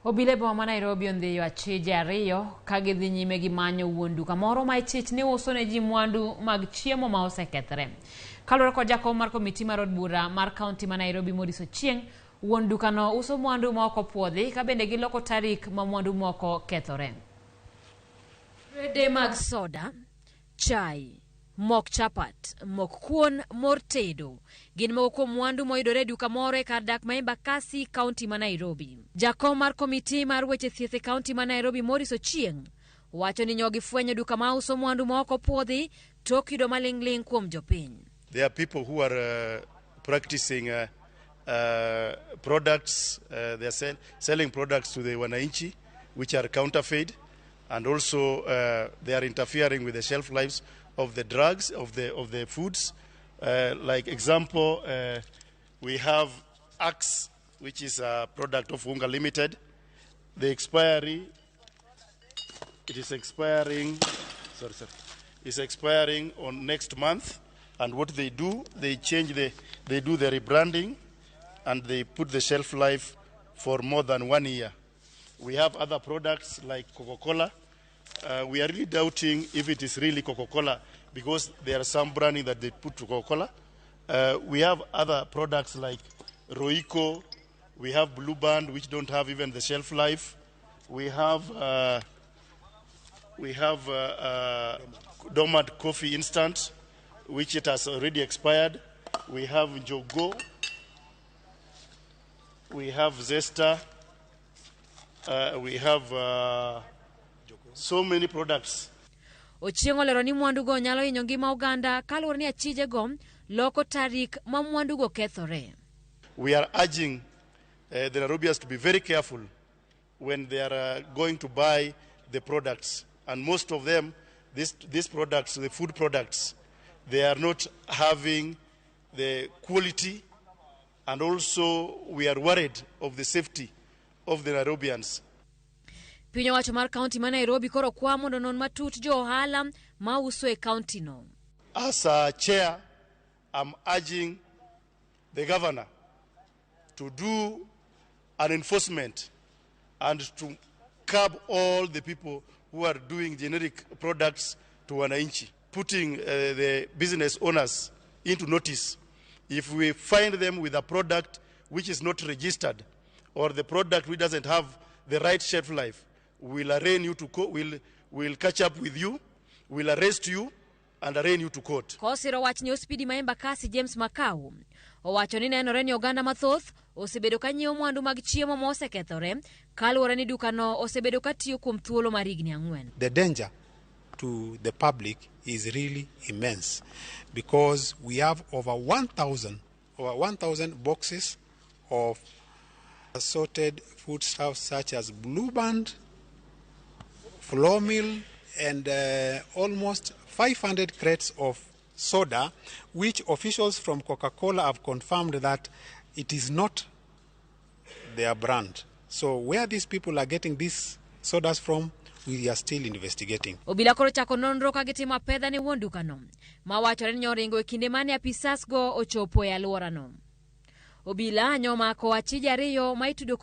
Obila boma Nairobi ondhiyo achije ariyo kagidhi nyime gi manyo wuon duka moro ma ichich ni uso ne ji mwandu mag chiemo ma osekethre. Kaluwore kod jakom mar komiti mar od bura mar kaunti ma Nairobi Modiso Chieng, wuon duka no uso mwandu moko opuodhi ka bende giloko tarik ma mwandu moko kethore. Rede mag soda, chai, mok chapat, mok kuon, mor tedo gin moko kuom mwandu moyudore duka moro e kar dak ma Embakasi, kaunti ma Nairobi. Jakom mar komiti mar weche thieth e kaunti ma Nairobi Modiso Chieng wacho ni nyogi fwenyo duka ma uso mwandu moko opuodhi tok yudo maling'ling kuom jopiny. There are people who are practicing products, they are selling products to the wananchi which are counterfeit, and also they are interfering with the shelf lives of the drugs, of the foods. Like example, we have Axe, which is a product of Unga Limited. The expiry, it is expiring, is expiring on next month. And what they do, they do the rebranding, and they put the shelf life for more than 1 year. We have other products like Coca-Cola. We are really doubting if it is really Coca-Cola, because there are some branding that they put to Coca-Cola. We have other products like Roico. We have Blue Band, which don't have even the shelf life. We have Dormant Coffee Instant, which it has already expired. We have Jogo. We have Zesta. We have so many products. Ochieng olero ni mwandu go nyalo hinyo ngima oganda kaluwore ni achije go loko tarik ma mwandu go kethore. We are urging the Nairobians to be very careful when they are going to buy the products. And most of them, these products, the food products, they are not having the quality, and also we are worried of the safety of the Nairobians. Pinyo wacho mar kaunti ma Nairobi koro kwa mondo non matut jo ohala ma uso e kaunti no. As a chair, I'm urging the governor to do an enforcement and to curb all the people who are doing generic products to wananchi, putting the business owners into notice. If we find them with a product which is not registered, or the product which doesn't have the right shelf life, we'll arraign you to court. We'll catch up with you, we'll arrest you, and arraign you to court. Kosiro wach ni ospidi ma Embakasi James Makau owacho ni nenore ni oganda mathoth osebedo ka nyiewo mwandu mag chiemo ma osekethore kaluwore ni duka no osebedo ka tiyo kuom thuolo mar higni 4. The danger to the public is really immense, because we have over 1,000 boxes of assorted foodstuffs such as Blue Band, flour mill, and almost 500 crates of soda, which officials from Coca-Cola have confirmed that it is not their brand. So where these people are getting these sodas from, we are still investigating. Obila koro chako nonro ka gitimo pedha ni wuon duka no ma wachore ni nyoringo e kinde mane apisas go ochopo e alwora no. Obila nyomako achije ariyo ma itudo